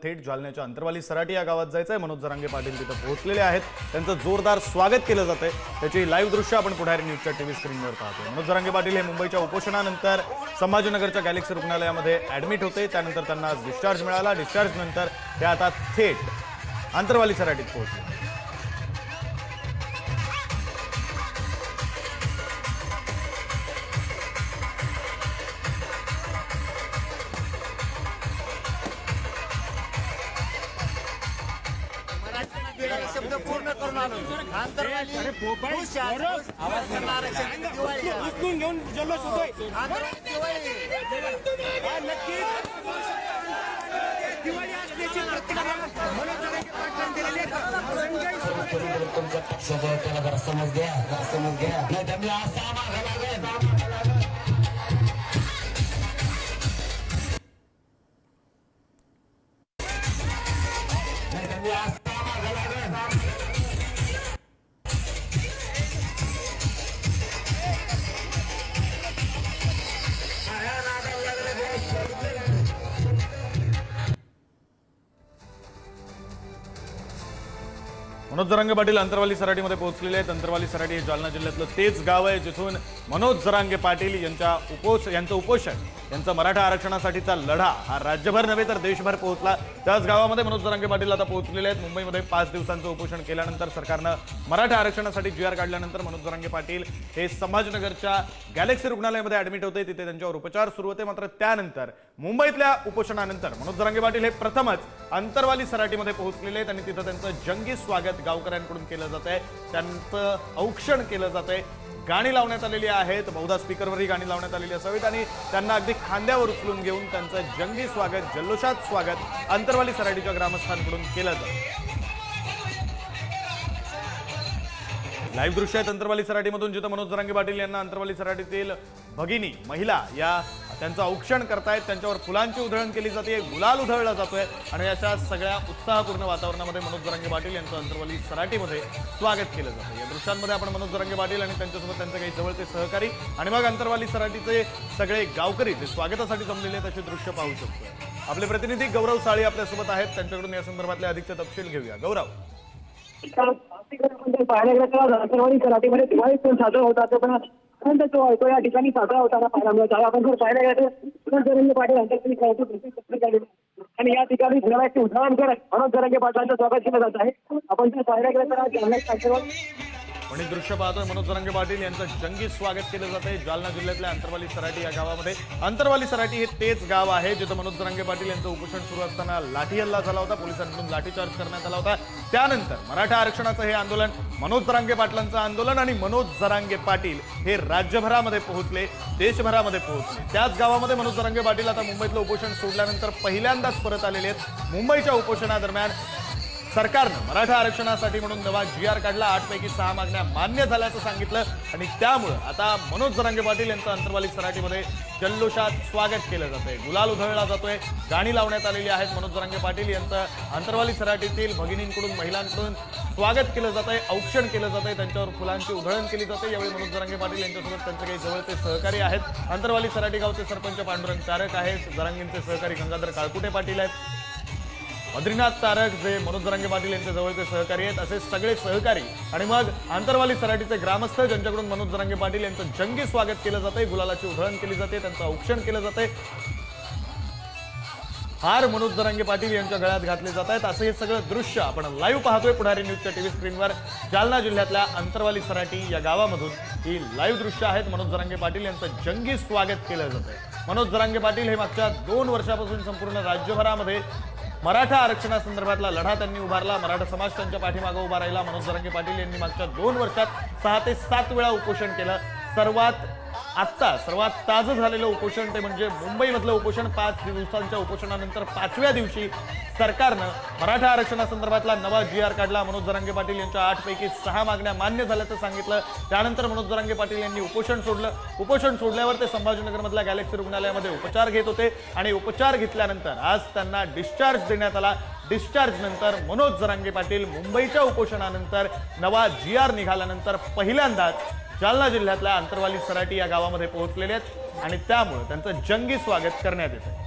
थेट जालन्याच्या अंतरवाली सराटी या गावात जायचं आहे। मनोज जरांगे पाटील तिथे पोहोचलेले आहेत, त्यांचं जोरदार स्वागत केलं जात आहे। त्याची लाईव्ह दृश्य आपण पुढारी न्यूजच्या टीव्ही स्क्रीनवर पाहतो। मनोज जरांगे पाटील हे मुंबईच्या उपोषणानंतर संभाजीनगरच्या गॅलेक्सी रुग्णालयामध्ये ॲडमिट होते, त्यानंतर त्यांना आज डिस्चार्ज मिळाला। डिस्चार्ज नंतर ते आता थेट अंतरवाली सराटीत पोहोचले। शब्द पूर्ण करून आलो। अंतरवाली आवाज करणार दिवाळी घेऊन जल्लोष होतोय। दिवाळी असल्याची प्रतिक्रिया मनोज जरांगे पाटलांनी दिलेली आहे। समज घ्या नाही तर मी असा मनोज जरांगे पाटील अंतरवाली सराटीमध्ये पोहोचलेले आहेत। अंतरवाली सराटी हे जालना जिल्ह्यातलं तेच गाव आहे जिथून मनोज जरांगे पाटील यांचं उपोषण, यांचा मराठा आरक्षणासाठीचा लढा हा राज्यभर नव्हे तर देशभर पोहोचला। त्याच गावामध्ये मनोज जरांगे पाटील आता पोहोचलेले आहेत। मुंबईमध्ये 5 दिवसांचं उपोषण केल्यानंतर सरकारनं मराठा आरक्षणासाठी GR काढल्यानंतर मनोज जरांगे पाटील हे संभाजीनगरच्या गॅलेक्सी रुग्णालयामध्ये ॲडमिट होते, तिथे त्यांच्यावर उपचार सुरू होते। मात्र त्यानंतर मुंबईतल्या उपोषणानंतर मनोज जरांगे पाटील हे प्रथमच अंतरवाली सराटीमध्ये पोहोचलेले आहेत आणि तिथं त्यांचं जंगी स्वागत गावकऱ्यांकडून केलं जात आहे, त्यांचं औक्षण केलं जात आहे। गाणी लावण्यात आलेली आहेत, बहुधा स्पीकरवरही गाणी लावण्यात आलेली असावीत आणि त्यांना अगदी खांद्यावर उचलून घेऊन त्यांचं जंगी स्वागत, जल्लोषात स्वागत अंतरवाली सराटीच्या ग्रामस्थांकडून केलं जातं। लाईव्ह दृश्य आहेत अंतरवाली सराटीमधून, जिथं मनोज जरांगे पाटील यांना अंतरवाली सराटीतील भगिनी महिला या त्यांचं औक्षण करतायत, त्यांच्यावर फुलांची उधळण केली जाते, गुलाल उधळला जातोय आणि अशा सगळ्या उत्साहपूर्ण वातावरणामध्ये मनोज जरांगे पाटील यांचं अंतरवाली सराटीमध्ये स्वागत केलं जातं। या दृश्यांमध्ये आपण मनोज जरांगे पाटील आणि त्यांच्यासोबत त्यांचे काही जवळचे सहकारी आणि मग अंतरवाली सराटीचे सगळे गावकरी जे स्वागतासाठी जमलेले आहेत असे दृश्य पाहू शकतो। आपले प्रतिनिधी गौरव साळी आपल्यासोबत आहेत, त्यांच्याकडून या संदर्भातले अधिकचे तपशील घेऊया। गौरव, पाहायला गेलं तर अंतरवाली सराटीमध्ये दिवाळी सण साजरा होता, पण आनंद जो आहे तो या ठिकाणी साजरा होताना पाहायला मिळत आहे। आपण जर पाहायला गेलं तर मनोज जरांगे पाटील अंतरवाली सराटी आणि या ठिकाणी गुलाबाचे उधळण करत मनोज जरांगे पाटलांचं स्वागत केलं जात आहे। आपण जर पाहायला गेलं तर आज जालना पण दृश्य पाहतोय मनोज जरांगे पाटील यांचं जंगी स्वागत केलं जात आहे जालना जिल्ह्यातल्या अंतरवाली सराटी या गावामध्ये। अंतरवाली सराटी हे तेच गाव आहे जिथं मनोज जरांगे पाटील यांचं उपोषण सुरू असताना लाठी हल्ला झाला होता, पोलिसांकडून लाठीचार्ज करण्यात आला होता। त्यानंतर मराठा आरक्षणाचं हे आंदोलन, मनोज जरांगे पाटलांचं आंदोलन आणि मनोज जरांगे पाटील हे राज्यभरामध्ये पोहोचले, देशभरामध्ये पोहोचले। त्याच गावामध्ये मनोज जरांगे पाटील आता मुंबईतलं उपोषण सोडल्यानंतर पहिल्यांदाच परत आलेले आहेत। मुंबईच्या उपोषणादरम्यान सरकारनं मराठा आरक्षणासाठी म्हणून नवा GR काढला, 8 पैकी 6 मागण्या मान्य झाल्याचं सांगितलं आणि त्यामुळे आता मनोज जरांगे पाटील यांचं अंतरवाली सराटीमध्ये जल्लोषात स्वागत केलं जातंय, गुलाल उधळला जातोय, गाणी लावण्यात आलेली आहेत। मनोज जरांगे पाटील यांचं अंतरवाली सराटीतील भगिनींकडून, महिलांकडून स्वागत केलं जातंय, औक्षण केलं जातंय, त्यांच्यावर फुलांची उधळण केली जाते। यावेळी मनोज जरांगे पाटील यांच्यासोबत त्यांचे काही जवळचे सहकारी आहेत। अंतरवाली सराटी गावचे सरपंच पांडुरंग तारक आहेत, जरांगेंचे सहकारी गंगाधर काळकुटे पाटील आहेत, बद्रीनाथ तारक जे मनोज जरांगे पाटील यांचे जवळचे सहकारी आहेत, असे सगळे सहकारी आणि मग अंतरवाली सराटीचे ग्रामस्थ ज्यांच्याकडून मनोज जरांगे पाटील यांचं जंगी स्वागत केलं जातंय, गुलालाची उधळण केली जाते, त्यांचं औक्षण केलं जातंय, हार मनोज जरांगे पाटील यांच्या गळ्यात घातले जात आहेत। असं हे सगळं दृश्य आपण लाईव्ह पाहतोय पुढारी न्यूजच्या टीव्ही स्क्रीनवर। जालना जिल्ह्यातल्या अंतरवाली सराटी या गावामधून ही लाईव्ह दृश्य आहेत। मनोज जरांगे पाटील यांचं जंगी स्वागत केलं जातंय। मनोज जरांगे पाटील हे मागच्या 2 वर्षापासून संपूर्ण राज्यभरामध्ये मराठा आरक्षणासंदर्भातला लढा त्यांनी उभारला, मराठा समाज त्यांच्या पाठीमागे उभा राहिला। मनोज जरांगे पाटील यांनी मागच्या 2 वर्षात 6 ते 7 वेळा उपोषण केलं। सर्वात ताजं झालेलं उपोषण ते म्हणजे मुंबईमधलं उपोषण। 5 दिवसांच्या उपोषणानंतर 5व्या दिवशी सरकारनं मराठा आरक्षणासंदर्भातला नवा GR काढला। मनोज जरांगे पाटील यांच्या 8 पैकी 6 मागण्या मान्य झाल्याचं सांगितलं। त्यानंतर मनोज जरांगे पाटील यांनी उपोषण सोडलं। उपोषण सोडल्यावर ते संभाजीनगरमधल्या गॅलेक्सी रुग्णालयामध्ये उपचार घेत होते आणि उपचार घेतल्यानंतर आज त्यांना डिस्चार्ज देण्यात आला। डिस्चार्ज नंतर मनोज जरांगे पाटील मुंबईच्या उपोषणानंतर नवा GR निघाल्यानंतर पहिल्यांदाच जालना जिल्ह्यातल्या अंतरवाली सराटी या गावामध्ये पोहोचलेले आहेत आणि त्यामुळे त्यांचं जंगी स्वागत करण्यात येतं।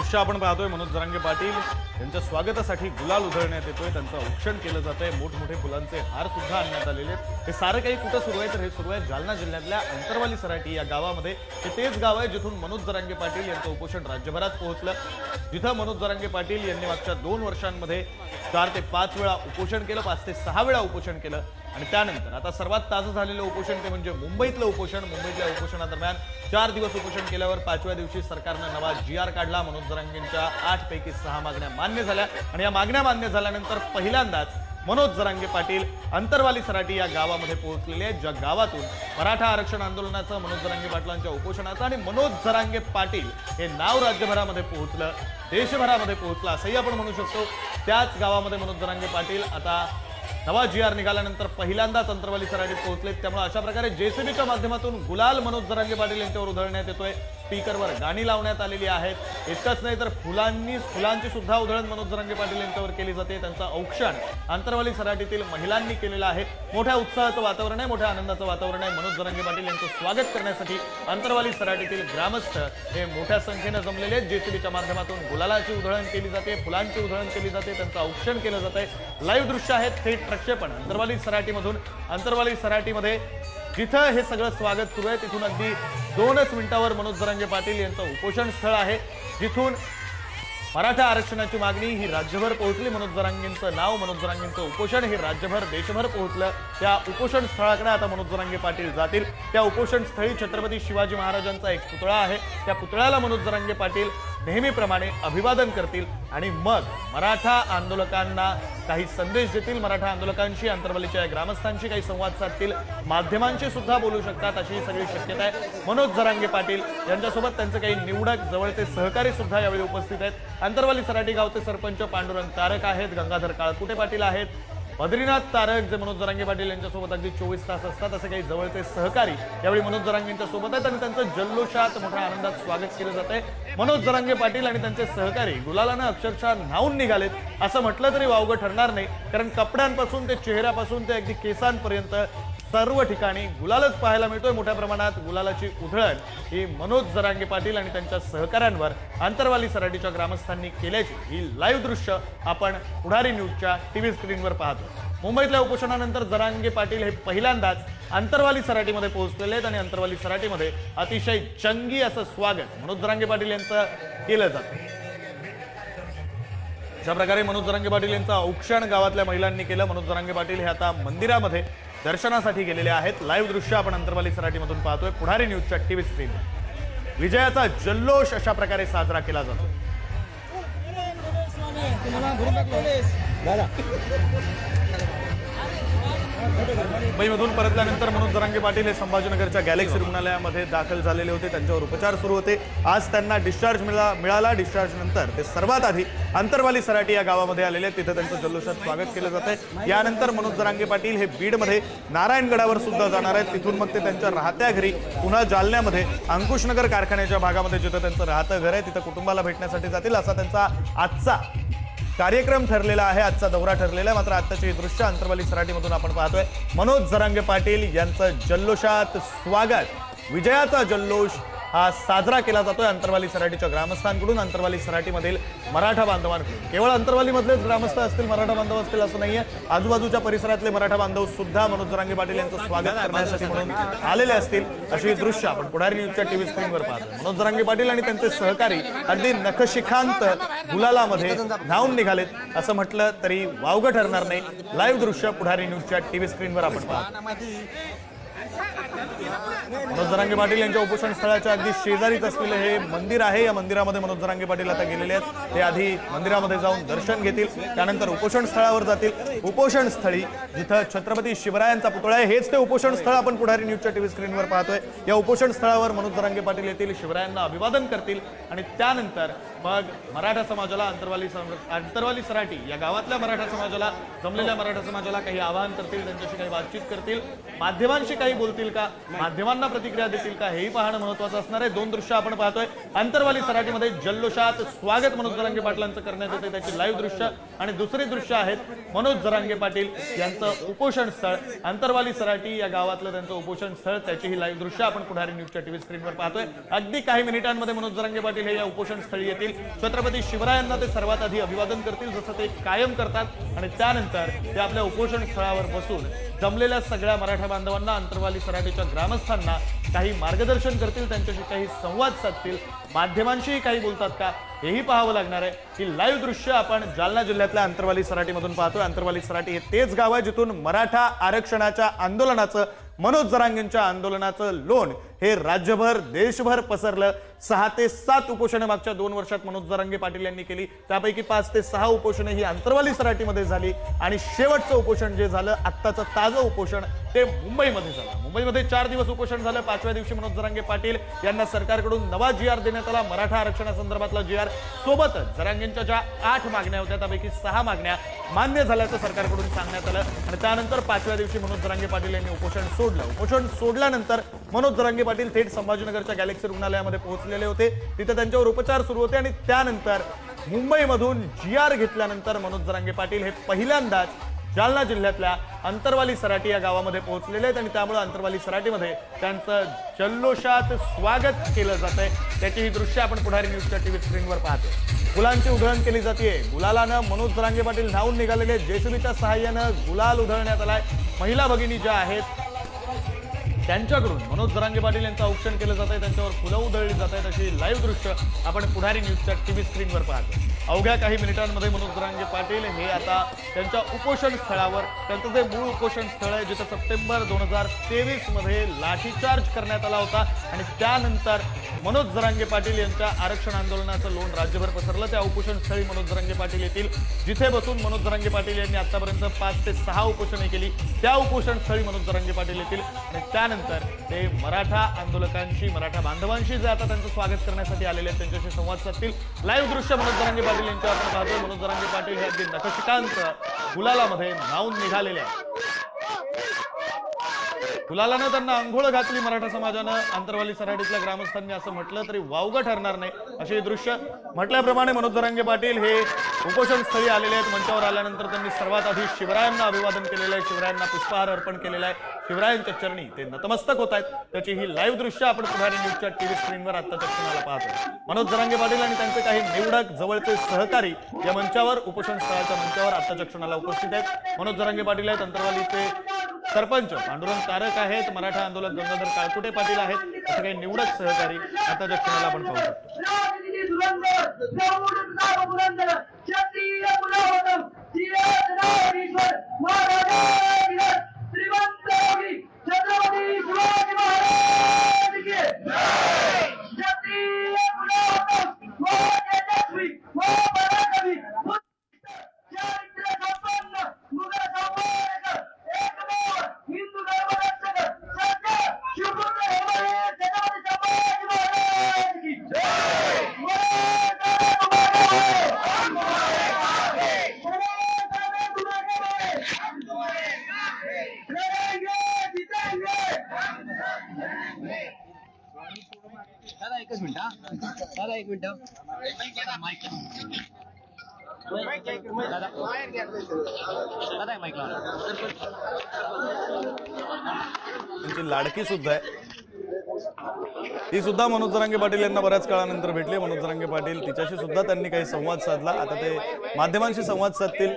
दृश्य आपण पाहतोय मनोज जरांगे पाटील यांच्या स्वागतासाठी गुलाल उधळण्यात येतोय, त्यांचं औक्षण केलं जातंय, मोठमोठे फुलांचे हार सुद्धा आणण्यात आलेले आहेत। हे सारं काही कुठं सुरू आहे तर हे सुरू आहे जालना जिल्ह्यातल्या अंतरवाली सराटी या गावामध्ये। हे तेच गाव आहे जिथून मनोज जरांगे पाटील यांचं उपोषण राज्यभरात पोहोचलं, जिथं मनोज जरांगे पाटील यांनी मागच्या 2 वर्षांमध्ये 4 ते 5 वेळा उपोषण केलं, 5 ते 6 वेळा उपोषण केलं आणि त्यानंतर आता सर्वात ताजं झालेलं उपोषण ते म्हणजे मुंबईतलं उपोषण। मुंबईतल्या उपोषणादरम्यान 4 दिवस उपोषण केल्यावर 5व्या दिवशी सरकारनं नवा GR काढला। मनोज जरांगेंच्या 8 पैकी 6 मागण्या मान्य झाल्या आणि या मागण्या मान्य झाल्यानंतर पहिल्यांदाच मनोज जरांगे पाटील अंतरवाली सराटी या गावामध्ये पोहोचलेले आहेत, ज्या गावातून मराठा आरक्षण आंदोलनाचं, मनोज जरांगे पाटलांच्या उपोषणाचं आणि मनोज जरांगे पाटील हे नाव राज्यभरामध्ये पोहोचलं, देशभरामध्ये पोहोचलं असंही आपण म्हणू शकतो। त्याच गावामध्ये मनोज जरांगे पाटील आता नवा GR निघाल्यानंतर पहिल्यांदाच अंतरवाली सराटीत पोहोचलेत। त्यामुळे अशा प्रकारे JCBच्या माध्यमातून गुलाल मनोज जरांगे पाटील यांच्यावर उधळण्यात येतोय, स्पीकरवर गाणी लावण्यात आलेली आहेत। इतकंच नाही तर फुलांची सुद्धा उधळण मनोज जरांगे पाटील यांच्यावर केली जाते। त्यांचं औक्षण अंतरवाली सराटीतील महिलांनी केलेलं आहे। मोठ्या उत्साहाचं वातावरण आहे, मोठ्या आनंदाचं वातावरण आहे। मनोज जरांगे पाटील यांचं स्वागत करण्यासाठी अंतरवाली सराटीतील ग्रामस्थ हे मोठ्या संख्येनं जमलेले आहेत। JCBच्या माध्यमातून गुलालाची उधळण केली जाते, फुलांची उधळण केली जाते, त्यांचं औक्षण केलं जातंय। लाईव्ह दृश्य आहेत, थेट प्रक्षेपण अंतरवाली सराटीमधून। अंतरवाली सराटीमध्ये जिथं हे सगळं स्वागत सुरू आहे तिथून अगदी 2च मिनिटावर मनोज जरांगे पाटील यांचं उपोषण स्थळ आहे, जिथून मराठा आरक्षणाची मागणी ही राज्यभर पोहोचली। मनोज जरांगेंचं नाव, मनोज जरांगेंचं उपोषण हे राज्यभर, देशभर पोहोचलं। त्या उपोषण स्थळाकडे आता मनोज जरांगे पाटील जातील। त्या उपोषण स्थळी छत्रपती शिवाजी महाराजांचा एक पुतळा आहे, त्या पुतळ्याला मनोज जरांगे पाटील नेहमीप्रमाणे अभिवादन करतील आणि मग मराठा आंदोलकांना काही संदेश देतील, मराठा आंदोलकांशी, अंतरवालीच्या ग्रामस्थांशी काही संवाद साधतील, माध्यमांशी सुद्धा बोलू शकतात अशी सगळी शक्यता आहे। मनोज जरांगे पाटील यांच्यासोबत त्यांचे काही निवडक जवळचे सहकारी सुद्धा यावेळी उपस्थित आहेत। अंतरवाली सराटी गावचे सरपंच पांडुरंग तारक आहेत, गंगाधर काळकुटे पाटील आहेत, बद्रीनाथ तारक जे मनोज जरांगे पाटील यांच्यासोबत अगदी 24 तास असतात असे काही जवळचे सहकारी यावेळी मनोज जरांगेंच्या सोबत आहेत आणि त्यांचं जल्लोषात मोठ्या आनंदात स्वागत केलं जात आहे। मनोज जरांगे पाटील आणि त्यांचे सहकारी गुलालानं अक्षरशः न्हावून निघालेत असं म्हटलं तरी वावगं ठरणार नाही, कारण कपड्यांपासून ते चेहऱ्यापासून ते अगदी केसांपर्यंत सर्व ठिकाणी गुलालच पाहायला मिळतोय। मोठ्या प्रमाणात गुलालाची उधळण ही मनोज जरांगे पाटील आणि त्यांच्या सहकाऱ्यांवर अंतरवाली सराटीच्या ग्रामस्थांनी केल्याची ही लाईव्ह दृश्य आपण पुढारी न्यूजच्या TV स्क्रीनवर पाहतो। मुंबईतल्या उपोषणानंतर जरांगे पाटील हे पहिल्यांदाच अंतरवाली सराटीमध्ये पोहोचलेले आहेत आणि अंतरवाली सराटीमध्ये अतिशय जंगी असं स्वागत मनोज जरांगे पाटील यांचं केलं जातं। अशा प्रकारे मनोज जरांगे पाटील यांचं औक्षण गावातल्या महिलांनी केलं। मनोज जरांगे पाटील हे आता मंदिरामध्ये दर्शनासाठी गेलेले आहेत। लाईव्ह दृश्य आपण अंतरवाली सराटीमधून पाहतोय पुढारी न्यूजच्या TV स्क्रीनवर। विजयाचा जल्लोष अशा प्रकारे साजरा केला जातो। मुंबईमधून परतल्यानंतर मनोज जरांगे पाटील हे संभाजीनगरच्या गॅलेक्सी रुग्णालयामध्ये दाखल झालेले होते, त्यांच्यावर उपचार सुरू होते। आज त्यांना डिस्चार्ज मिळाला। डिस्चार्ज नंतर ते सर्वात आधी अंतरवाली सराटी या गावामध्ये आलेले आहेत, तिथे त्यांचं जल्लोषात स्वागत केलं जात आहे। यानंतर मनोज जरांगे पाटील हे बीडमध्ये नारायणगडावर सुद्धा जाणार आहेत, तिथून मग ते त्यांच्या राहत्या घरी पुन्हा जालन्यामध्ये अंकुशनगर कारखान्याच्या भागामध्ये जिथं त्यांचं राहतं घर आहे तिथं कुटुंबाला भेटण्यासाठी जातील असा त्यांचा आजचा कार्यक्रम ठरलेला आहे, आजचा दौरा ठरलेला आहे। मात्र आत्ताची ही दृश्य अंतरवाली सराटीमधून आपण पाहतोय। मनोज जरांगे पाटील यांचं जल्लोषात स्वागत, विजयाचा जल्लोष हा साजरा केला जातोय अंतरवाली सराटीच्या ग्रामस्थांकडून, अंतरवाली सराटीमधील मराठा बांधवांकडून। केवळ अंतरवालीमधलेच ग्रामस्थ असतील, मराठा बांधव असतील असं नाहीये, आजूबाजूच्या परिसरातले मराठा बांधव सुद्धा मनोज जरांगे पाटील यांचं स्वागत करण्यासाठी म्हणून आलेले असतील अशी दृश्य आपण पुढारी न्यूजच्या TV स्क्रीनवर पाहतो। मनोज जरांगे पाटील आणि त्यांचे सहकारी अगदी नखशिखांत गुलालामध्ये न्हावून निघालेत असं म्हटलं तरी वावगं ठरणार नाही। लाईव्ह दृश्य पुढारी न्यूजच्या TV स्क्रीनवर आपण पाहतो। मनोज जरांगे पाटील यांच्या उपोषण स्थळाच्या अगदी शेजारीच असलेलं हे मंदिर आहे, या मंदिरामध्ये मनोज जरांगे पाटील आता गेलेले आहेत। ते आधी मंदिरामध्ये जाऊन दर्शन घेतील, त्यानंतर उपोषण स्थळावर जातील। उपोषण स्थळी जिथं छत्रपती शिवरायांचा पुतळा आहे हेच ते उपोषण स्थळ आपण पुढारी न्यूजच्या TV स्क्रीनवर पाहतोय। या उपोषण स्थळावर मनोज जरांगे पाटील येतील, शिवरायांना अभिवादन करतील आणि त्यानंतर मग मराठा समाजाला अंतरवाली सराटी या गावातल्या मराठा समाजाला, जमलेल्या मराठा समाजाला काही आवाहन करतील, त्यांच्याशी काही बातचीत करतील, माध्यमांशी काही बोलतील का, माध्यमांना माध्यमांना प्रतिक्रिया देतील का हेही पाहणं महत्वाचं असणार आहे. दोन दृश्य आपण पाहतोय. अंतरवाली सराटीमध्ये जल्लोषात स्वागत मनोज जरांगे पाटलांचं करण्यात येते, त्याची लाईव्ह दृश्य. आणि दुसरी दृश्य आहेत मनोज जरांगे पाटील यांचं उपोषण स्थळ, अंतरवाली सराटी या गावातलं त्यांचं उपोषण स्थळ, त्याची ही लाईव्ह दृश्य आपण पुढारी न्यूजच्या टीव्ही स्क्रीनवर पाहतोय. अगदी काही मिनिटांमध्ये मनोज जरांगे पाटील हे या उपोषण स्थळी येतील. छत्रपती शिवरायांना ते सर्वात आधी अभिवादन करतील, जसं ते कायम करतात. आणि त्यानंतर ते आपल्या उपोषण स्थळावर बसून जमलेल्या सगळ्या मराठा बांधवांना, अंतरवाली सराटीच्या ग्रामस्थांना काही मार्गदर्शन करतील, त्यांच्याशी काही संवाद साधतील, माध्यमांशीही काही बोलतात का हेही पाहावं लागणार आहे. ही लाईव्ह दृश्य आपण जालना जिल्ह्यातल्या अंतरवाली सराटीमधून पाहतोय. अंतरवाली सराटी हे तेच गाव आहे जिथून मराठा आरक्षणाच्या आंदोलनाचं, मनोज जरांगेंच्या आंदोलनाचं लोण हे राज्यभर देशभर पसरलं. 6 ते 7 उपोषणं मागच्या 2 वर्षात मनोज जरांगे पाटील यांनी केली. त्यापैकी 5 ते 6 उपोषणं ही अंतरवाली सराटीमध्ये झाली. आणि शेवटचं उपोषण जे झालं, आत्ताचं ताजं उपोषण, ते मुंबईमध्ये झालं. मुंबईमध्ये 4 दिवस उपोषण झालं. 5व्या दिवशी मनोज जरांगे पाटील यांना सरकारकडून नवा GR देण्यात आला, मराठा आरक्षणासंदर्भातला GR. सोबतच जरांगेंच्या ज्या 8 मागण्या होत्या त्यापैकी 6 मागण्या मान्य झाल्याचं सरकारकडून सांगण्यात आलं. आणि त्यानंतर 5व्या दिवशी मनोज जरांगे पाटील यांनी उपोषण सोडलं. उपोषण सोडल्यानंतर मनोज जरांगे पाटील थेट संभाजीनगरच्या गॅलेक्सी रुग्णालयामध्ये पोहोचलेले होते. तिथे त्यांच्यावर उपचार सुरू होते. आणि त्यानंतर मुंबईमधून GR घेतल्यानंतर मनोज जरांगे पाटील हे पहिल्यांदाच जालना जिल्ह्यातल्या अंतरवाली सराटी या गावामध्ये पोहोचलेले आहेत. आणि त्यामुळे अंतरवाली सराटीमध्ये त्यांचं जल्लोषात स्वागत केलं जात आहे. त्याची ही दृश्य आपण पुढारी न्यूजच्या टीव्ही स्क्रीनवर पाहतोय. गुलांची उधळण केली जाते. गुलालानं मनोज जरांगे पाटील न्हावून निघालेले. JCBच्या सहाय्यानं गुलाल उधळण्यात आलाय. महिला भगिनी ज्या आहेत त्यांच्याकडून मनोज जरांगे पाटील यांचं औक्षण केलं जात आहे, त्यांच्यावर फुलं उधळली जात आहेत. अशी लाईव्ह दृश्य आपण पुढारी न्यूजच्या टीव्ही स्क्रीनवर पाहतो. अवघ्या काही मिनिटांमध्ये मनोज जरांगे पाटील हे आता त्यांच्या उपोषण स्थळावर, त्यांचं जे मूळ उपोषण स्थळ आहे जिथं सप्टेंबर 2023 मध्ये लाठीचार्ज करण्यात आला होता आणि त्यानंतर मनोज जरांगे पाटील यांच्या आरक्षण आंदोलनाचं लोण राज्यभर पसरलं, त्या उपोषण स्थळी मनोज जरांगे पाटील येतील. जिथे बसून मनोज जरांगे पाटील यांनी आतापर्यंत 5 ते 6 उपोषणे केली, त्या उपोषण स्थळी मनोज जरांगे पाटील येतील. आणि त्यानंतर ते मराठा आंदोलकांशी, मराठा बांधवांशी जे आता त्यांचं स्वागत करण्यासाठी आलेले आहेत त्यांच्याशी संवाद साधतील. लाईव्ह दृश्य मनोज जरांगे पाटील यांच्या आपण पाहतोय. मनोज जरांगे पाटील हे अगदी नखशिकांत गुलालामध्ये न्हावून निघालेले आहेत. गुलालानं त्यांना अंघोळ घातली मराठा समाजानं. अंतरवाली सराटीतल्या ग्रामस्थांनी असं म्हटलं तरी वावगं ठरणार नाही अशी ही दृश्य. म्हटल्याप्रमाणे मनोज जरांगे पाटील हे उपोषण स्थळी आलेले आहेत. मंचावर आल्यानंतर त्यांनी सर्वात आधी शिवरायांना अभिवादन केलेलं आहे, शिवरायांना पुष्पहार अर्पण केलेला आहे, शिवरायांच्या चरणी ते नतमस्तक होत आहेत. त्याची ही लाईव्ह दृश्य आपण पुढारी न्यूजच्या टीव्ही स्क्रीनवर आत्ताच्या क्षणाला पाहतो. मनोज जरांगे पाटील आणि त्यांचे काही निवडक जवळचे सहकारी या मंचावर, उपोषण स्थळाच्या मंचावर आत्ताच्या क्षणाला उपस्थित आहेत. मनोज जरांगे पाटील आहेत, अंतरवालीचे सरपंच पांडुरंग तारक आहेत, मराठा आंदोलक गंगाधर काळकुटे पाटील आहेत, असे काही निवडक सहकारी आताच्या क्षणाला आपण पाहू त्यांची लाडकी सुद्धा आहे, ती सुद्धा मनोज जरांगे पाटील यांना बऱ्याच काळानंतर भेटले. मनोज जरांगे पाटील तिच्याशी सुद्धा त्यांनी काही संवाद साधला. आता ते माध्यमांशी संवाद साधतील,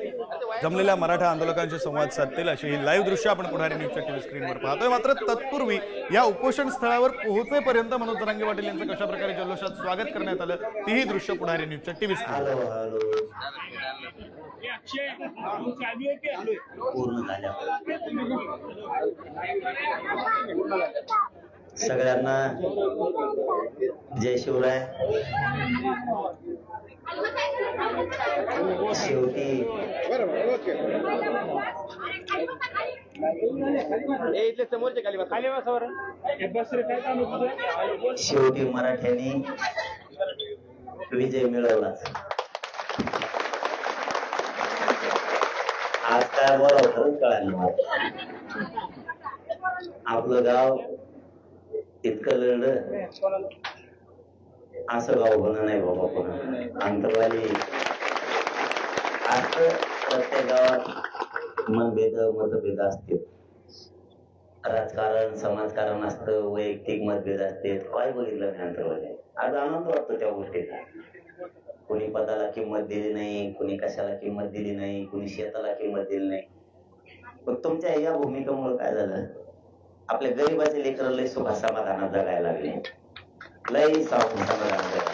जमलेल्या मराठा आंदोलकांशी संवाद साधतील. अशी ही लाईव्ह दृश्य आपण पुढारी न्यूजच्या टीव्ही स्क्रीनवर पाहतोय. मात्र तत्पूर्वी या उपोषण स्थळावर पोहोचेपर्यंत मनोज जरांगे पाटील यांचं कशा प्रकारे जल्लोषात स्वागत करण्यात आलं तीही दृश्य पुढारी न्यूजच्या टीव्ही स्क्रीनवर पूर्ण झाल्या. सगळ्यांना जय शिवराय. शेवटी शेवटी मराठ्यांनी विजय मिळवला. आज काय बोलावं खरंच कळालं. आपलं गाव इतकं लढलं असं गाव होणं नाही बाबा पुन्हा. अंतरवाली असं प्रत्येक गावात मनभेद मतभेद असतील, राजकारण समाजकारण असतं, वैयक्तिक मतभेद असते. काय बघितलं नाही अंतरवाली. आज आनंद वाटतो त्या गोष्टीचा. कोणी पदाला किंमत दिली नाही, कोणी कशाला किंमत दिली नाही, कोणी शेताला किंमत दिली नाही. पण तुमच्या या भूमिकेमुळे काय झालं, आपल्या गरीबाचे लेकर लय सुखा समाधानात जगायला लागले, लय समाधानात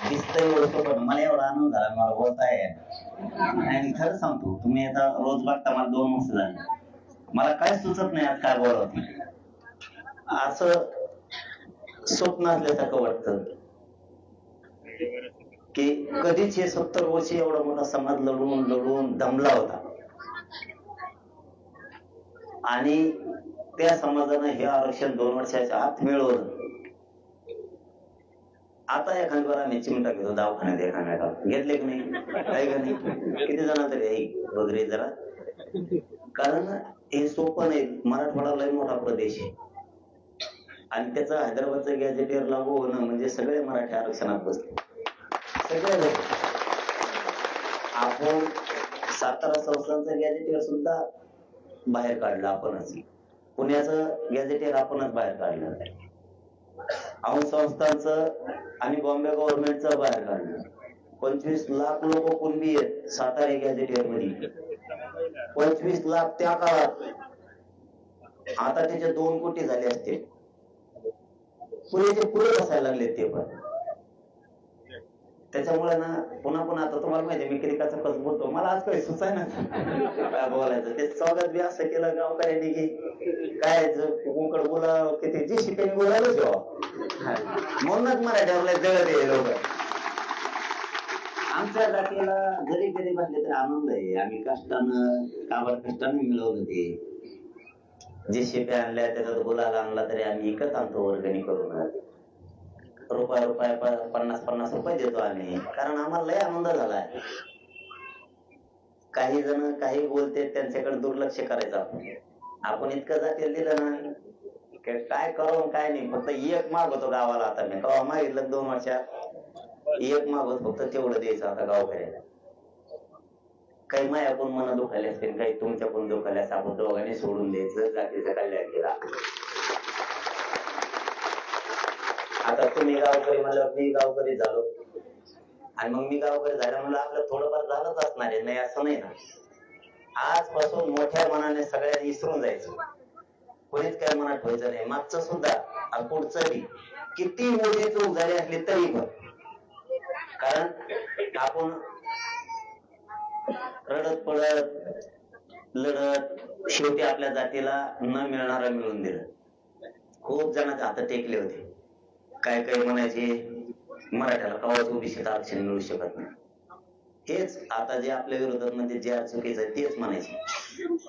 दिसतंय एवढं. पण मला एवढा आनंद झाला, मला बोलताय आणि खरं सांगतो, तुम्ही आता रोज बघता, मला 2 वर्ष झाले, मला काय सुचत नाही आज काय बोलत नाही. असं स्वप्न असल्यासारखं वाटतं की कधीच हे 70 वर्ष एवढा मोठा समाज लढून लढून दमला होता आणि त्या समाजानं हे आरक्षण 2 वर्षाच्या आत मिळवलं. आता एखादी बार आम्ही चिमटा घेतो दवाखान्यात, एखाद्या घेतले की नाही, काय का नाही, किती जण तरी वगैरे जरा. कारण हे सोपं नाही. मराठवाडा लय मोठा प्रदेश आहे आणि त्याचा हैदराबादचं गॅजेटियर लागू होणं म्हणजे सगळे मराठी आरक्षणात बसले, सगळे लोक. आपण सातारा संस्थांचं गॅजेटियर सुद्धा बाहेर काढलं आपणच, पुण्याचं गॅजेटियर आपणच बाहेर काढलं, औंध संस्थांचं आणि बॉम्बे गव्हर्नमेंटचं बाहेर काढलं. 25 लाख लोक कुणबी आहेत सातारा गॅजेटियर मध्ये, 25 लाख त्या काळात. आता त्याचे 2 कोटी झाले असते, पुरेचे पुरे बसायला लागले ते. पण त्याच्यामुळे ना पुन्हा पुन्हा आता तुम्हाला माहिती, मी किती कसं कसं बोलतो, मला आज काही सुचाय ना काय बोलायचं. ते स्वागत बी असं केलं गावकऱ्यांनी की काय कोकण बोला, किती जे शिकायला बोलायलाच जेव्हा, म्हणूनच मराठ्यावर जगत आहे लोक. आमच्या जातीला जरी गरीब असले तरी आनंद आहे. आम्ही कष्टानं काबाड कष्टानं मिळवलं ते. जे शेप्या आणल्या त्याच्यात गुलाल आणला तरी आम्ही एकच आणतो वर्गणी करून. रुपया 50-50 रुपये देतो आम्ही, कारण आम्हाला लय आनंद झालाय. काही जण काही बोलते, त्यांच्याकडे दुर्लक्ष करायचं. आपण इतकं जातील दिलं ना, काय करू काय नाही. फक्त एक मागवतो गावाला. आता मी गावा मागितलं 2 वर्षात एक मागवत, फक्त तेवढं द्यायचं आता गावकऱ्याला. काही मायाकडून मना दुखायला असतील, काही तुमच्याकडून दुखायला असं आपण दोघांनी सोडून द्यायचं, जातीचं कल्याण केला. आता तुम्ही गावकरी म्हणल्यावर मी गावकरी झालो आणि मग मी गावकरी झाल्यामुळे आपलं थोडंफार झालंच असणार आहे, नाही असं नाही ना. आजपासून मोठ्या मनाने सगळ्यांनी विसरून जायचं, कोणीच काय मनात ठेवायचं नाही. मागचं सुद्धा आणि पुढचं बी किती मोठी चूक झाली असली तरी पण, कारण आपण रडत पडत लढत शेवटी आपल्या जातीला न मिळणारा मिळून दिलं. खूप जणांचे हात टेकले होते. काय काय म्हणायचे मराठ्याला कवाच ओबीसीचं आरक्षण मिळू शकत नाही. हेच आता जे आपल्या विरोधात म्हणजे जे चुकीचं आहे तेच म्हणायचे,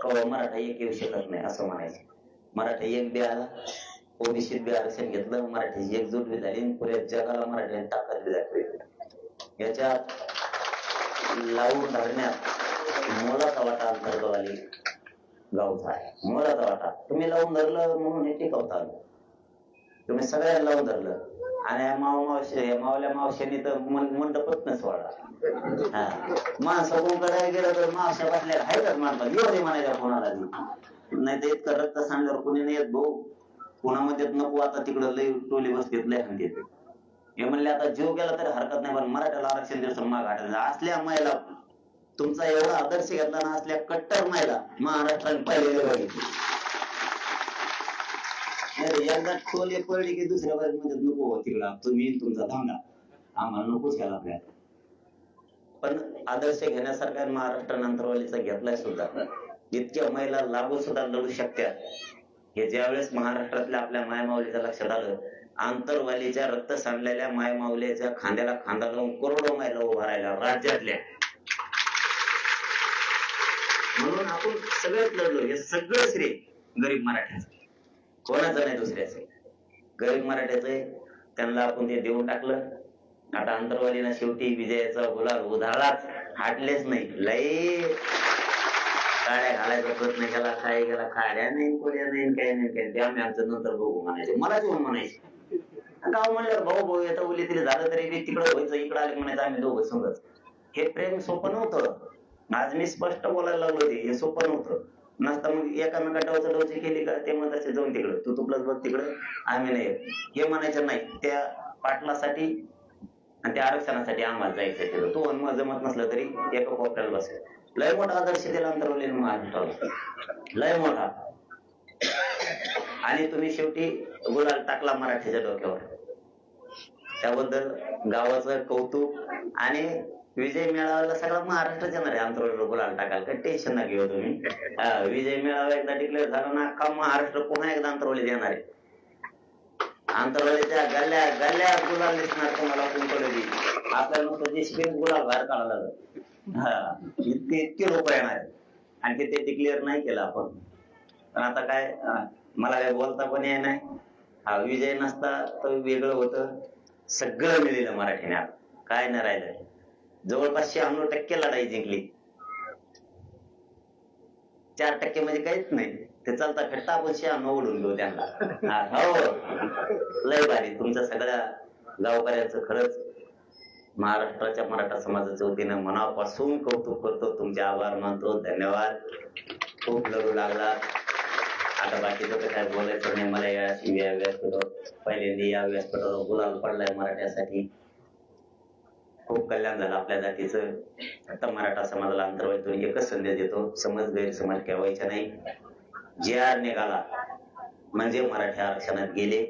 कवा मराठा एक येऊ शकत नाही असं म्हणायचे. मराठा एक बी आला, ओबीसीत बी आरक्षण घेतलं, मराठ्याची एकजूट बी झाली, पुऱ्या जगाला मराठ्याने ताकद बी दाखवली. याच्यात लावून धरण्यात मोलाचा वाटा अंतर्गतवाली गावचा आहे, मोलाचा वाटा. तुम्ही लावून धरलं म्हणून हे टिकवता आलं, तुम्ही सगळ्यांना लावून धरलं. आणि मावल्या मावश्यांनी तर मंडपच नाही सोडला. माणसं कोणकडे गेलं तर मावश्या बसल्या आहेतच माणसात, एवढे म्हणायच्या कोणाला नाही. तर इतकं रक्त सांडल्यावर कोणी नाही येत भाऊ, कोणामध्ये नको. आता तिकडं लय टोले बसतेत, लय हाणतेत. हे म्हणले आता जीव गेला तरी हरकत नाही, पण मराठ्याला आरक्षण दिवस माग हटायला. असल्या महिला तुमचा एवढा आदर्श घेतला ना, असल्या कट्टर महिला महाराष्ट्राने पाहिलेले बघितले. एकदा टोले पडले की दुसऱ्या बाजू मध्ये नको तिकडं, तुम्ही तुमचा धांगा आम्हाला नकोच केला आपल्याला. पण आदर्श घेण्यासारखा महाराष्ट्र अंतरवालीचा घेतलाय सुद्धा. इतक्या महिला लागू सुद्धा लढू शकतात. हे ज्यावेळेस महाराष्ट्रातल्या आपल्या मायमाऊलीच्या लक्षात आलं, आंतरवालीच्या रक्त सांडलेल्या मायमाऊलीच्या खांद्याला खांदा लावून करोडो महिला उभा राहिल्या राज्यातल्या. म्हणून आपण सगळेच लढलो. हे सगळं श्रेय गरीब मराठ्याचं, कोणाचं नाही दुसऱ्याचं. गरीब मराठ्याचं त्यांना आपण ते देऊन टाकलं. आता अंतरवालीनं शेवटी विजयाचा गुलाल उधळलाच, हाटलेच नाही. लय काड्या घालायचा प्रयत्न केला, काय केला, काड्या नाही, कोड्या नाही, काही नाही, काही ते आम्ही आमचं नंतर बघू म्हणायचे. मला जेवण म्हणायचे. गाव म्हणलं भाऊ भाऊ येतं उली तरी झालं तरी तिकडं व्हायचं, इकडं आले म्हणायचं आम्ही दोघं संगत. हे प्रेम सोपं नव्हतं. आज मी स्पष्ट बोलायला लागलो ते, हे सोपं नव्हतं. नसता मग एकामेका डोची केली का ते म्हणत असे जाऊन तिकडं, तू तुपलंच बघ तिकडं, आम्ही नाही हे म्हणायचं नाही. त्या पाटलासाठी आणि त्या आरक्षणासाठी आम्हाला जायचं तिथं. तो मग जमत नसलं तरी एका कोपऱ्याला बसेल. लय मोठा आदर्श दिला अंतरवली महाराष्ट्राला, लय मोठा. आणि तुम्ही शेवटी गुलाल टाकला मराठीच्या डोक्यावर, त्याबद्दल गावाचं कौतुक. आणि विजय मेळाव्याला सगळा महाराष्ट्र येणार आहे अंतरवलीला गुलाल टाकायला, काही टेन्शन नका घेऊ तुम्ही. विजय मेळावा एकदा डिक्लेअर झाला ना, अख्खा महाराष्ट्र पुन्हा एकदा अंतरवलीत येणार आहे. अंतरवलीच्या गल्ल्या गल्ल्या गुलाल दिसणार तुम्हाला. कुंकवली आपल्याला नुसतं जे गुलाल बाहेर काढायला लागलं, इतके लोक येणार आहेत. आणखी ते डिक्लेअर नाही केलं आपण, पण आता काय मला काय बोलता पण येत नाही. हा विजय नसता तर वेगळं होतं. सगळं मिळेल मराठीने, आता काय नाही राहिलं. जवळपास 96% लढाई जिंकली. 4% म्हणजे काहीच नाही. ते चालता फिरता आपण 96 ओढून घेऊ त्यांना. हो लय भारी. तुमच्या सगळ्या गावकऱ्यांचं खरंच महाराष्ट्राच्या मराठा समाजाच्या वतीनं मनापासून कौतुक करतो. तुमचे आभार मानतो. धन्यवाद. खूप लढू लागला. आता बाकीचं तर काय बोलायचं नाही. मला या व्यासपीठावर पहिल्यांदा या व्यासपीठावर गुलाल पडलाय मराठ्यासाठी. खूप कल्याण झालं आपल्या जातीचं. आता मराठा समाजाला अंतर्वाईतून एकच संदेश देतो, समज गैरसमज ठेवायचा नाही. JR निघाला म्हणजे मराठी आरक्षणात गेले.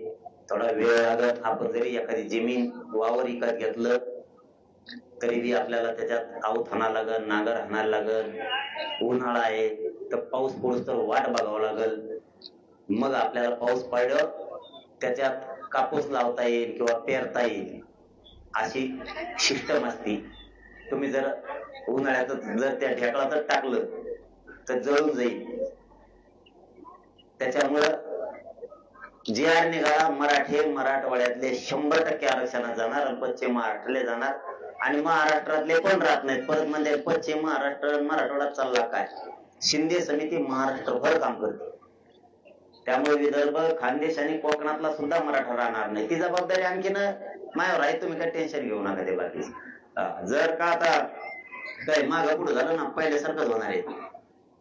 थोडा वेळ लागत. आपण जरी एखादी जमीन वावर विकत घेतलं तरी बी आपल्याला त्याच्यात आऊत हाणावं लागल, नांगर हाणायला लागल. उन्हाळा आहे तर पाऊस पडूस तर वाट बघावं लागल. मग आपल्याला पाऊस पडल्यावर त्याच्यात कापूस लावता येईल किंवा पेरता येईल, अशी सिस्टम असती. तुम्ही जर उन्हाळ्यात जर त्या ढेकळात टाकलं तर जळून जाईल. त्याच्यामुळं JR निघाला. मराठवाड्यातले 100% आरक्षणात जाणार आणि पश्चिम महाराष्ट्राला जाणार. आणि महाराष्ट्रातले पण राहत नाहीत. परत म्हणजे पश्चिम महाराष्ट्र मराठवाड्यात चालला काय. शिंदे समिती महाराष्ट्रभर काम करते. त्यामुळे विदर्भ, खानदेश आणि कोकणातला सुद्धा मराठा राहणार नाही. ती जबाबदारी आणखीन माझ्यावर आहे. तुम्ही काही टेन्शन घेऊ नका ते बाकी. जर का आता काय मागं पुढे झालं ना, पहिल्यासारखंच होणार आहे.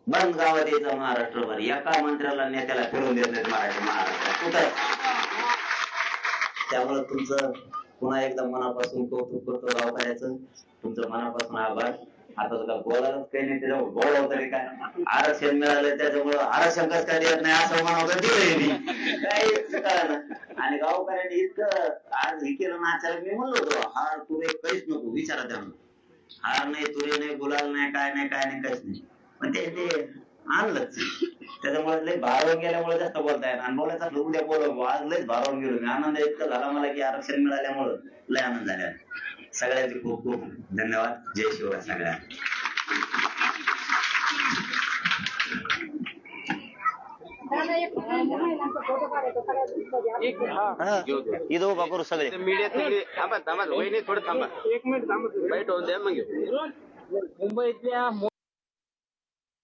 बंद गावात यायचं महाराष्ट्रभर. एका मंत्र्याला नेत्याला फिरून देत नाहीत मराठी महाराष्ट्रात कुठं. त्यामुळे तुमचं पुन्हा एकदा मनापासून कौतुक करतो गावकऱ्याचं. तुमचं मनापासून आभार. आता तुला बोलायलाच काही नाही, त्याच्यावर बोलावं तरी काय. आरक्षण मिळालं त्याच्यामुळं आरक्षण कसं काय देत नाही असं म्हणावं दिलंय काही कळलं. आणि गावकऱ्यांनी इतकं आज हे केलं ना. आचार्य मी म्हणलो होतो हार तुरे काहीच नको विचारा त्यांना. हार नाही, तुरे नाही, गुलाल नाही, काय नाही, काय नाही, काहीच नाही. पण ते आणलंच. त्याच्यामुळे लय भारावून गेल्यामुळे जास्त बोलता येणार. आणि बोलायचं असलं उद्या बोलव. आज लयच भारावून गेलो मी. आनंद इतका झाला मला की आरक्षण मिळाल्यामुळं लय आनंद झाला. सगळ्यांचे खूप खूप धन्यवाद. जय शिवराय सगळ्या. इथं उभा करू सगळे. मुंबईतल्या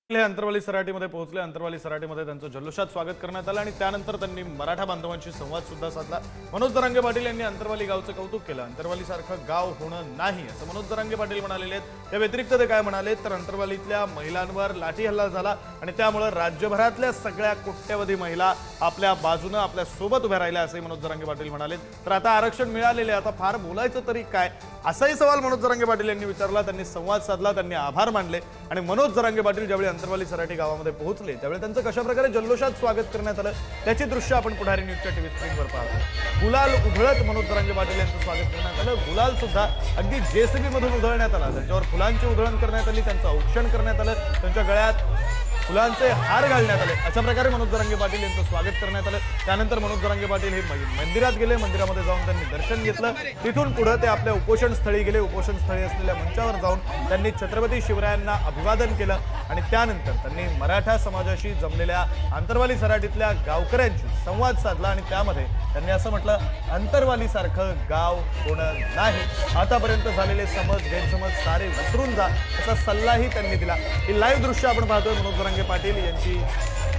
अंतरवाली सराटीमध्ये पोहोचले. अंतरवाली सराटीमध्ये त्यांचं जल्लोषात स्वागत करण्यात आलं आणि त्यानंतर त्यांनी मराठा बांधवांशी संवाद सुद्धा साधला. मनोज जरांगे पाटील यांनी अंतरवाली गावचं कौतुक केलं. अंतरवाली सारखं गाव होणं नाही असं मनोज जरांगे पाटील म्हणालेले आहेत. या व्यतिरिक्त ते काय म्हणाले तर अंतरवालीतल्या महिलांवर लाठी हल्ला झाला आणि त्यामुळे राज्यभरातल्या सगळ्या कोट्यवधी महिला आपल्या बाजूनं आपल्या सोबत उभ्या राहिल्या असंही मनोज जरांगे पाटील म्हणाले. तर आता आरक्षण मिळालेले, आता फार बोलायचं तरी काय असाही सवाल मनोज जरांगे पाटील यांनी विचारला. त्यांनी संवाद साधला, त्यांनी आभार मानले. आणि मनोज जरांगे पाटील ज्यावेळी अंतरवाली सराटी गावामध्ये पोहोचले त्यावेळी त्यांचं कशा प्रकारे जल्लोषात स्वागत करण्यात आलं त्याची दृश्य आपण पुढारी न्यूजच्या टीव्ही स्क्रीनवर पाहतो. गुलाल उधळत मनोज जरांगे पाटील यांचं स्वागत करण्यात आलं. गुलाल सुद्धा अगदी JCB मधून उधळण्यात आला. त्यांच्यावर फुलांची उधळण करण्यात आली, त्यांचं औक्षण करण्यात आलं. त्यांच्या गळ्यात फुलांचे हार घालण्यात आले. अशा प्रकारे मनोज जरांगे पाटील यांचं स्वागत करण्यात आलं. त्यानंतर मनोज जरांगे पाटील हे मंदिरात गेले. मंदिरामध्ये जाऊन त्यांनी दर्शन घेतलं. तिथून पुढे ते आपल्या उपोषण स्थळी गेले. उपोषण स्थळी असलेल्या मंचावर जाऊन त्यांनी छत्रपती शिवरायांना अभिवादन केलं आणि त्यानंतर त्यांनी मराठा समाजाशी जमलेल्या अंतरवाली सराटीतल्या गावकऱ्यांशी संवाद साधला आणि त्यामध्ये त्यांनी असं म्हटलं, अंतरवाली सारखं गाव कोणं नाही. आतापर्यंत झालेले समज गैरसमज सारे विसरून जा असा सल्लाही त्यांनी दिला. ही लाईव्ह दृश्य आपण पाहतोय. मनोज जरांगे पाटील यांची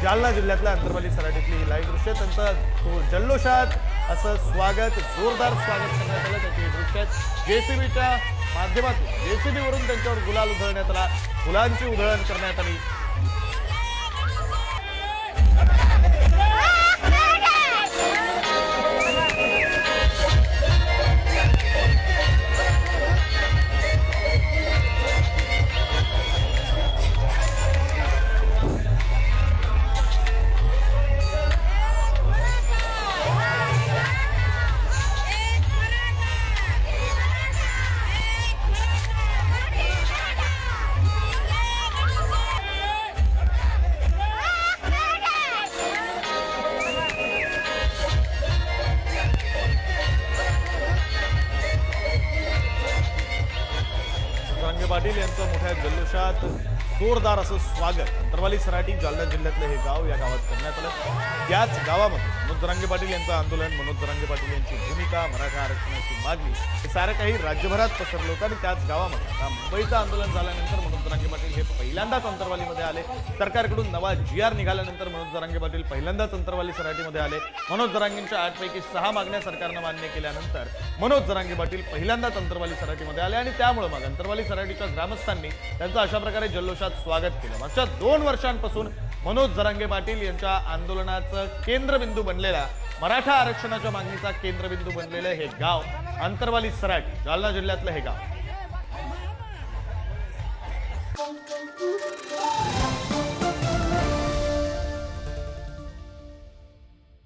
जालना जिल्ह्यातल्या अंतरवाली सराटीतली ही लाईव्ह दृश्य. त्यांचं जल्लोषात असं स्वागत, जोरदार स्वागत करण्यात आलं. त्याची दृश्य JCBच्या माध्यमातून JCB वरून त्यांच्यावर गुलाल उधळण्यात आला. फुलांची उधळण करण्यात आली. जरांगे पाटील यांचं मोठ्या जल्लोषात जोरदार असं स्वागत. अंतरवाली सराटी जालना जिल्ह्यातलं हे गाव, या गावात करण्यात आलं. त्याच गावामध्ये मनोज जरांगे पाटील यांचं आंदोलन, मनोज जरांगे पाटील यांची भूमिका, मराठा आरक्षणाची मागणी हे सारं काही राज्यभरात पसरलं होतं. आणि त्याच गावामध्ये आता मुंबईचं आंदोलन झाल्यानंतर मनोज जरांगे पाटील हे पहिल्यांदाच अंतरवालीमध्ये आले. सरकारकडून नवा GR निघाल्यानंतर मनोज जरांगे पाटील पहिल्यांदाच अंतरवाली सराटीमध्ये आले. मनोज जरांगेंच्या 8 पैकी 6 मागण्या सरकारनं मान्य केल्यानंतर मनोज जरांगे पाटील पहिल्यांदाच अंतरवाली सराटीमध्ये आले आणि त्यामुळे मग अंतरवाली सराटीच्या ग्रामस्थांनी त्यांचं अशा प्रकारे जल्लोषात स्वागत केलं. मागच्या 2 वर्षांपासून मनोज जरांगे पाटील यांच्या आंदोलनाचं केंद्रबिंदू बनलेला, मराठा आरक्षणाच्या मागणीचा केंद्रबिंदू बनलेलं हे गाव अंतरवाली सराटी, जालना जिल्ह्यातलं हे गाव.